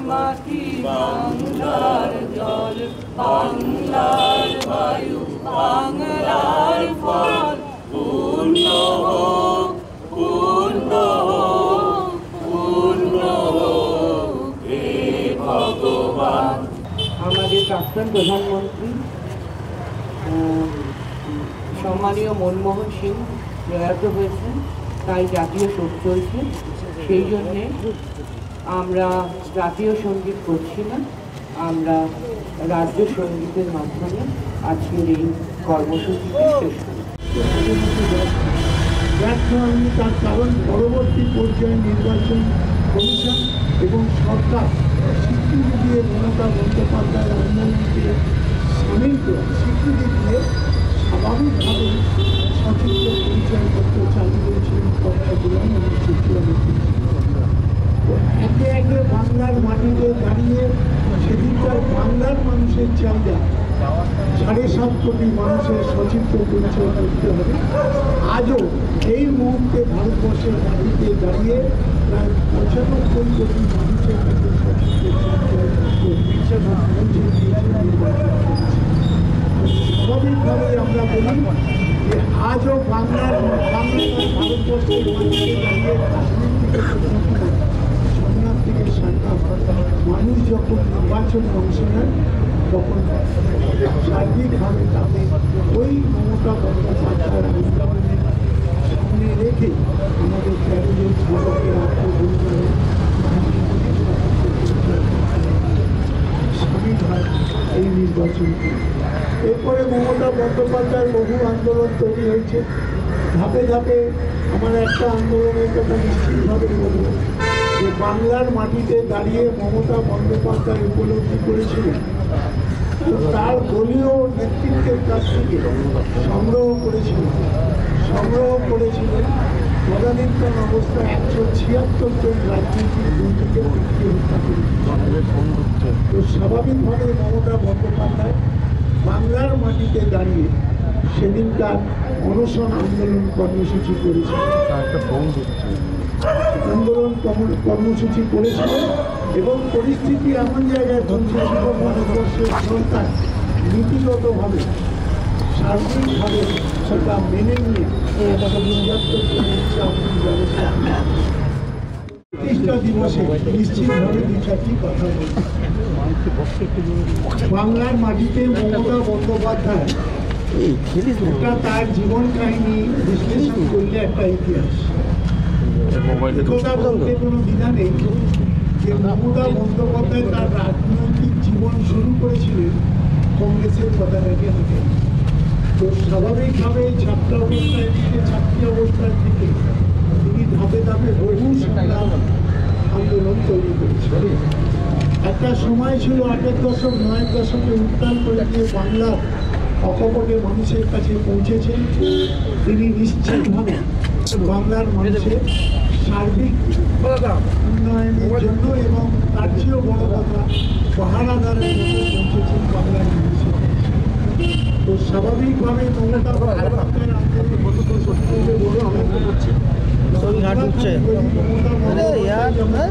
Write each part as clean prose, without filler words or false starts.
মাটি বাংলার জল বাংলার বায়ু বাংলার ফল পূর্ণ হোক পূর্ণ হোক পূর্ণ হোক হে ভগবান। আমাদের প্রাক্তন প্রধানমন্ত্রী সম্মানীয় মনমোহন সিং প্রয়াত হয়েছেন, তাই জাতীয় শোক চলছে। সেই জন্যে আমরা জাতীয় সঙ্গীত করছি না, আমরা রাজ্য সঙ্গীতের মাধ্যমে আজকের এই কর্মসূচিটি শেষ করি। তার কারণ পরবর্তী পর্যায়ে নির্বাচন কমিশন এবং সরকার স্বীকৃতি দিয়ে মমতা বন্দ্যোপাধ্যায়ের আন্দোলনকে সামিল করে স্বীকৃতি দিয়ে স্বাভাবিকভাবে সচিত্র পরিচয় করতে চালু করেছিলেন কথাগুলো একে একে বাংলার মাটিতে দাঁড়িয়ে সেদিনকার বাংলার মানুষের চাহিদা 7.5 কোটি মানুষের সচিত্র পরিচয় করতে হবে। আজও এই মুহূর্তে ভারতবর্ষের মাটিতে দাঁড়িয়ে প্রায় 95 কোটি মানুষের কাছে স্বাভাবিকভাবেই আমরা বলি যে আজও বাংলার ভারতবর্ষের মাটিতে দাঁড়িয়ে কাশ্মীর থেকে মানুষ যখন নির্বাচনে অংশ নেয় তখন সার্বিকভাবে তাদের ওই মমতা বন্দ্যোপাধ্যায়ের আন্দোলনের সামনে রেখে আমাদের 13 জন যুবকের আত্মবলিদানে সামিল হয় এই নির্বাচনকে। এরপরে মমতা বন্দ্যোপাধ্যায়ের বহু আন্দোলন তৈরি হয়েছে। ধাপে ধাপে আমার একটা আন্দোলনের কথা নিশ্চিতভাবে বলব যে বাংলার মাটিতে দাঁড়িয়ে মমতা বন্দ্যোপাধ্যায় উপলব্ধি করেছিলেন, তার দলীয় নেতৃত্বের কাছ থেকে সংগ্রহ করেছিলেন তদানীন্তন অবস্থায় 176 জন রাজনৈতিক বন্দীকে হত্যা করেছিলেন। তো স্বাভাবিকভাবে মমতা বন্দ্যোপাধ্যায় বাংলার মাটিতে দাঁড়িয়ে সেদিনকার অনশন আন্দোলন কর্মসূচি করেছিলেন এবং পরিস্থিতি এমন জায়গায় পৌঁছেছিল ভারতবর্ষের সরকার নীতিগতভাবে সার্বিকভাবে সেটা মেনে নিয়ে প্রতিষ্ঠা দিবসে নিশ্চিতভাবে 2-4টি কথা বলছি। বাংলার মাটিতে মমতা বন্দ্যোপাধ্যায় একটা তার জীবন কাহিনী বিশ্লেষণ করলে একটা ইতিহাস। বলতে কোনো দ্বিধা নেই যে মমতা বন্দ্যোপাধ্যায় তার রাজনৈতিক জীবন শুরু করেছিলেন কংগ্রেসের পতাকাকে হাতে। তো স্বাভাবিকভাবে ছাত্র ছাত্রী অবস্থায় থেকে তিনি ধাপে ধাপে বহু সংগ্রাম আন্দোলন তৈরি করেছিলেন। একটা সময় ছিল 8-এর দশক 9-এর দশকে উত্থান করে দিয়ে বাংলা অকপটে মানুষের কাছে পৌঁছেছেন। তিনি নিশ্চিতভাবে বাংলার মানুষের সার্বিক উন্নয়নের জন্য এবং তার চেয়েও বড় কথা পাহারাদারের মতো পৌঁছেছেন বাংলার মানুষের। তো স্বাভাবিকভাবে মমতা বন্দ্যোপাধ্যায়ের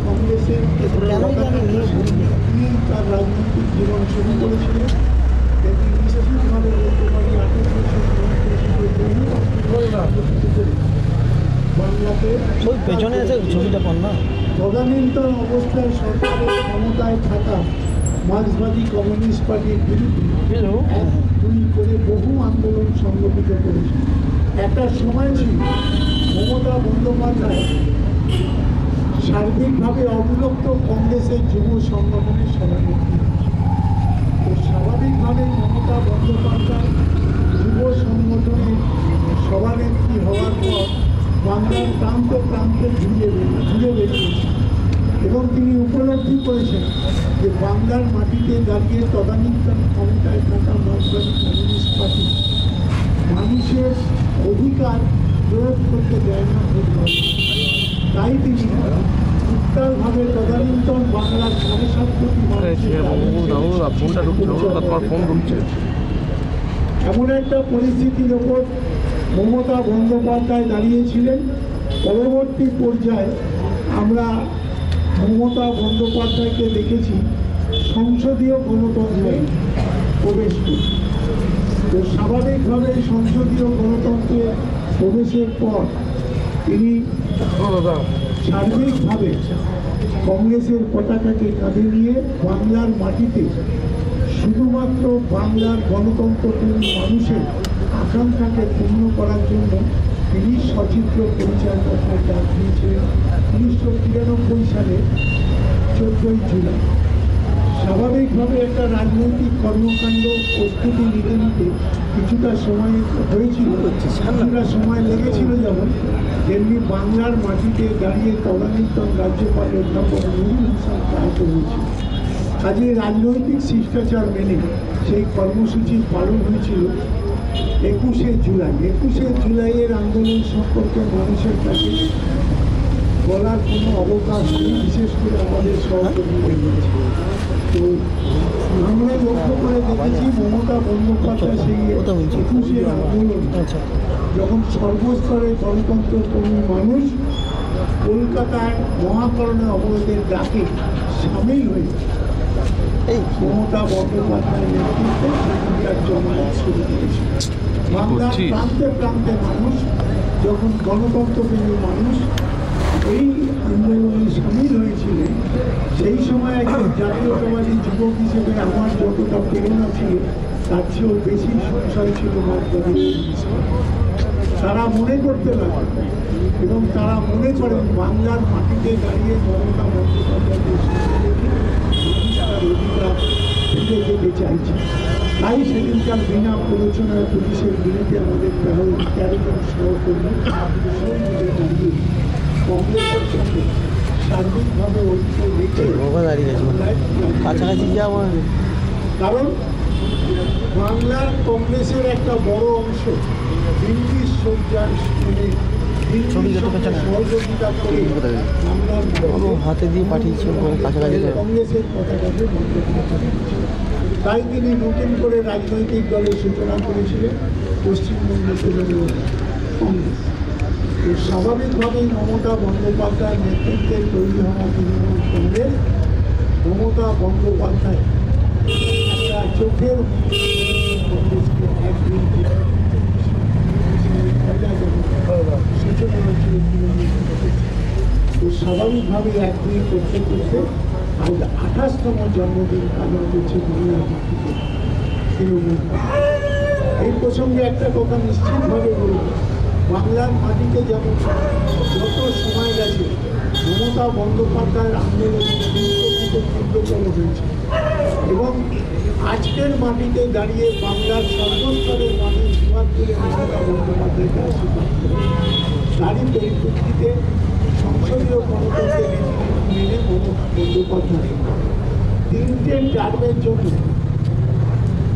কংগ্রেসের তার রাজনৈতিক জীবন শুরু করেছিলেন। নিশ্চিতভাবে বলতে পারি 18 বাংলাতে তদানীন্তন অবস্থায় সরকারের ক্ষমতায় থাকা মার্ক্সবাদী কমিউনিস্ট পার্টির বিরুদ্ধে করে বহু আন্দোলন সংগঠিত করেছে। একটা সময় ছিল মমতা বন্দ্যোপাধ্যায় সার্বিকভাবে অবিভক্ত কংগ্রেসের যুব সংগঠনের সভানেত্রী। তো স্বাভাবিকভাবে মমতা বন্দ্যোপাধ্যায় যুব সংগঠনের সভানেত্রী হওয়ার পর বাংলার প্রান্তে ঘুরে বেরিয়েছেন এবং তিনি উপলব্ধি করেছেন যে বাংলার মাটিতে দাঁড়িয়ে তদানীন্তন ক্ষমতায় থাকা মার্ক্সবাদী কমিউনিস্ট পার্টি মানুষের অধিকার প্রয়োগ করতে দেয় না ভোট দেয়। তাই তিনি উত্তালভাবে তদানীন্তন বাংলার 7.5 কোটি মানুষের এমন একটা পরিস্থিতির ওপর মমতা বন্দ্যোপাধ্যায় দাঁড়িয়েছিলেন। পরবর্তী পর্যায়ে আমরা মমতা বন্দ্যোপাধ্যায়কে দেখেছি সংসদীয় গণতন্ত্রে প্রবেশ করতে। তো স্বাভাবিকভাবে সংসদীয় গণতন্ত্রে প্রবেশের পর তিনি সার্বিকভাবে কংগ্রেসের পতাকাকে কাঁধে নিয়ে বাংলার মাটিতে শুধুমাত্র বাংলার গণতন্ত্রপ্রেমী মানুষের আকাঙ্ক্ষাকে পূর্ণ করার জন্য তিনি সচিত্র পরিচয়পত্রের ডাক দিয়েছিলেন 1993 সালে 14 জুলাই। স্বাভাবিকভাবে একটা রাজনৈতিক কর্মকাণ্ড প্রস্তুতি নিতে নিতে কিছুটা সময় হয়েছিল, কিছুটা সময় লেগেছিল, যেমন তেমনি বাংলার মাটিতে দাঁড়িয়ে তদানীন্তন রাজ্যপাল অধ্যাপক নজরুল ইসলাম আহত হয়েছিল। কাজে রাজনৈতিক শিষ্টাচার মেনে সেই কর্মসূচি পালন হয়েছিল 21শে জুলাই। 21শে জুলাইয়ের আন্দোলন সম্পর্কে মানুষের কাছে বলার কোনো অবকাশ নেই, বিশেষ করে আমাদের সহকর্মীদের কাছে। তো আমরা লক্ষ্য করে দেখেছি মমতা বন্দ্যোপাধ্যায় সেই 21শে আন্দোলন যখন সর্বস্তরে গণতন্ত্রপ্রেমী মানুষ কলকাতায় মহাকরণে অবরোধের ডাকে সামিল হয়ে মমতা বন্দ্যোপাধ্যায়ের নেতৃত্বে সেখানকার জমায়েত শুরু করেছে। বাংলার প্রান্তে প্রান্তে মানুষ যখন গণতন্ত্রপ্রেমী মানুষ এই আন্দোলনে সামিল হয়েছিলেন, সেই সময় একজন জাতীয়তাবাদী যুবক হিসেবে আমার যতটা প্রেরণা ছিল তার চেয়েও বেশি সংশয় ছিল মার্ক্সবাদী। তারা মনে করতে লাগেন এবং তারা মনে করেন বাংলার মাটিতে দাঁড়িয়ে মমতা বন্দ্যোপাধ্যায়ের তার অধিকার ফিরে যেতে চাইছে। তাই সেদিনকার বিনা প্ররোচনায় পুলিশের বিরুদ্ধে আমাদের 13 জন সহকর্মী দাঁড়িয়ে কংগ্রেসের সঙ্গে সার্বিকভাবে ঐক্য রেখে কাছাকাছি যাওয়া, কারণ বাংলার কংগ্রেসের একটা বড় অংশ ব্রিটিশ সরকার সহযোগিতা করে বাংলার হাতে দিয়ে পাঠিয়েছে কাছাকাছি কংগ্রেসের পতাকাকে বন্ধ করে। তাই তিনি নতুন করে রাজনৈতিক দলের সূচনা করেছিলেন পশ্চিমবঙ্গ তৃণমূল কংগ্রেস। তো স্বাভাবিকভাবেই মমতা বন্দ্যোপাধ্যায়ের নেতৃত্বে তৈরি হওয়া তৃণমূল কংগ্রেস মমতা বন্দ্যোপাধ্যায় একটা চোখের কংগ্রেসকে একদিন সূচনা হয়েছিল তৃণমূল কংগ্রেস। তো স্বাভাবিকভাবে একদিন করতে করতে আজ 28তম জন্মদিন পালন করছে বাংলার মাটিতে তৃণমূল। এই প্রসঙ্গে একটা কথা নিশ্চিতভাবে বলব, বাংলার মাটিতে যেমন যত সময় গেছে মমতা বন্দ্যোপাধ্যায়ের আন্দোলন তীব্রতর হয়েছে এবং আজকের মাটিতে দাঁড়িয়ে বাংলার সর্বস্তরের মানুষ বিভাগ করে মমতা বন্দ্যোপাধ্যায়কে আশীর্বাদ করে। তারই পরিপ্রেক্ষিতে সংসদীয় গণতন্ত্রের রীতিনীতি মেনে মমতা বন্দ্যোপাধ্যায় 3টে টার্মের জন্য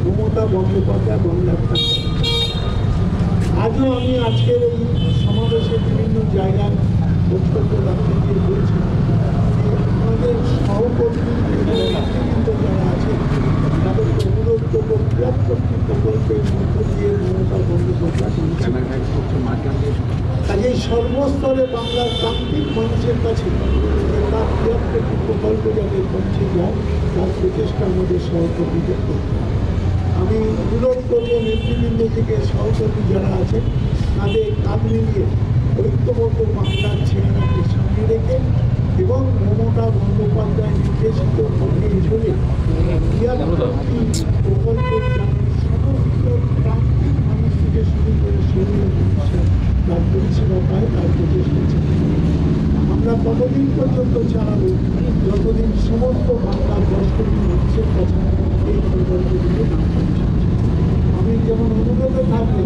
মমতা বন্দ্যোপাধ্যায় বাংলার থাকবে। আজও আমি আজকের এই সমাবেশে বিভিন্ন জায়গায় বক্তব্য রাখতে গিয়ে বলছি আমাদের সহকর্মী নেতৃবৃন্দ যারা আছে তাদেরকে অনুরোধ করবো ক্লাব শক্তি প্রকল্পের মধ্য দিয়ে মমতা বন্দ্যোপাধ্যায় কাজেই সর্বস্তরে বাংলার প্রান্তিক মানুষের কাছে তার ক্লাব শক্তি প্রকল্প যাতে পৌঁছে যায় তার প্রচেষ্টা আমাদের সহকর্মীদের করতে। আমি অনুরোধ করবো নেতৃবৃন্দ থেকে সহকর্মী যারা আছেন তাদের কাঁধ মিলিয়ে ঐক্যবদ্ধ বাংলার ছেলেরাকে সামনে রেখে এবং মমতা বন্দ্যোপাধ্যায় নির্দেশিত পথে চলে প্রকল্পের সমস্ত প্রান্তিক মানুষ থেকে শুরু করে শরীর মানুষের তার পরিষেবা পায় তার প্রচেষ্টা আমরা ততদিন পর্যন্ত চালাবো যতদিন সমস্ত বাংলার 10 কোটি মানুষের কাছে এই প্রকল্পগুলো না পৌঁছে। আমি যেমন অনুরোধে থাকলে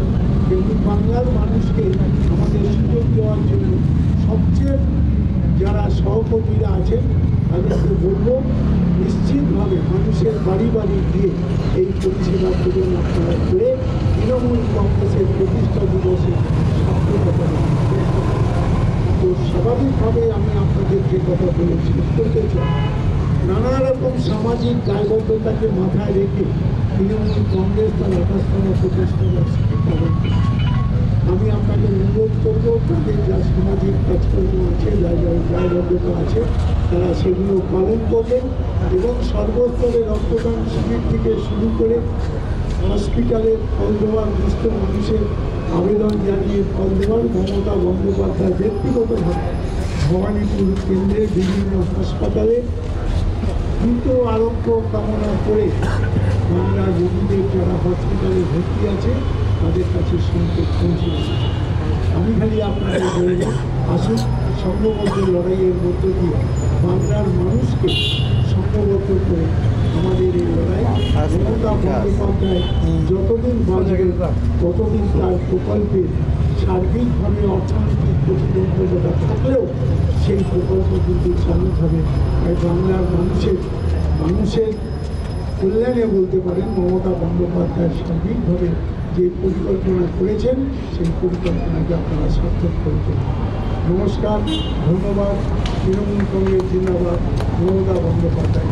তেমনি বাংলার মানুষকে আমাদের সুযোগ দেওয়ার জন্য সবচেয়ে যারা সহকর্মীরা আছেন তাদেরকে বলব নিশ্চিতভাবে বাড়ি বাড়ি গিয়ে এই পরিষেবা দেবেন আপনারা করে তৃণমূল কংগ্রেসের প্রতিষ্ঠা দিবসে সার্থকতা দেবেন। তো স্বাভাবিকভাবে আমি আপনাদের যে কথা বলেছি করতে চাই, নানা রকম সামাজিক দায়বদ্ধতাকে মাথায় রেখে তৃণমূল কংগ্রেস তার 28তম প্রতিষ্ঠা বার্ষিকী পালন করছে। আমি আপনাকে অনুরোধ করবো তাদের যা সামাজিক কাজকর্ম আছে, যা যা দায়বদ্ধতা আছে, তারা সেগুলো পালন করবেন এবং সর্বস্তরে রক্তদান শিবির থেকে শুরু করে হসপিটালের ফল দেওয়ার দুস্থ মানুষের আবেদন জানিয়ে ফল দেওয়ার মমতা বন্দ্যোপাধ্যায় ব্যক্তিগতভাবে ভবানীপুর কেন্দ্রের বিভিন্ন হাসপাতালে দ্রুত আরোগ্য কামনা করে বাংলা রোগীদের যারা হসপিটালে ভর্তি আছে তাদের কাছে সংকেত পৌঁছে দিচ্ছে। আমি খালি আপনাদের বলব, আসুন সংঘবদ্ধ লড়াইয়ের মধ্য দিয়ে বাংলার মানুষকে সংঘবদ্ধ করে আমাদের এই লড়াই মমতা বন্দ্যোপাধ্যায় যতদিন বাঁচবেন ততদিন তার প্রকল্পের সার্বিকভাবে অর্থনৈতিক প্রতিবন্ধকতা থাকলেও সেই প্রকল্প কিন্তু চালু হবে। তাই বাংলার মানুষের কল্যাণে বলতে পারেন মমতা বন্দ্যোপাধ্যায় সার্বিকভাবে যে পরিকল্পনা করেছেন সেই পরিকল্পনাকে আপনারা সার্থক করেছেন। নমস্কার, ধন্যবাদ। তৃণমূল কংগ্রেস জিন্দাবাদ, মমতা বন্দ্যোপাধ্যায়।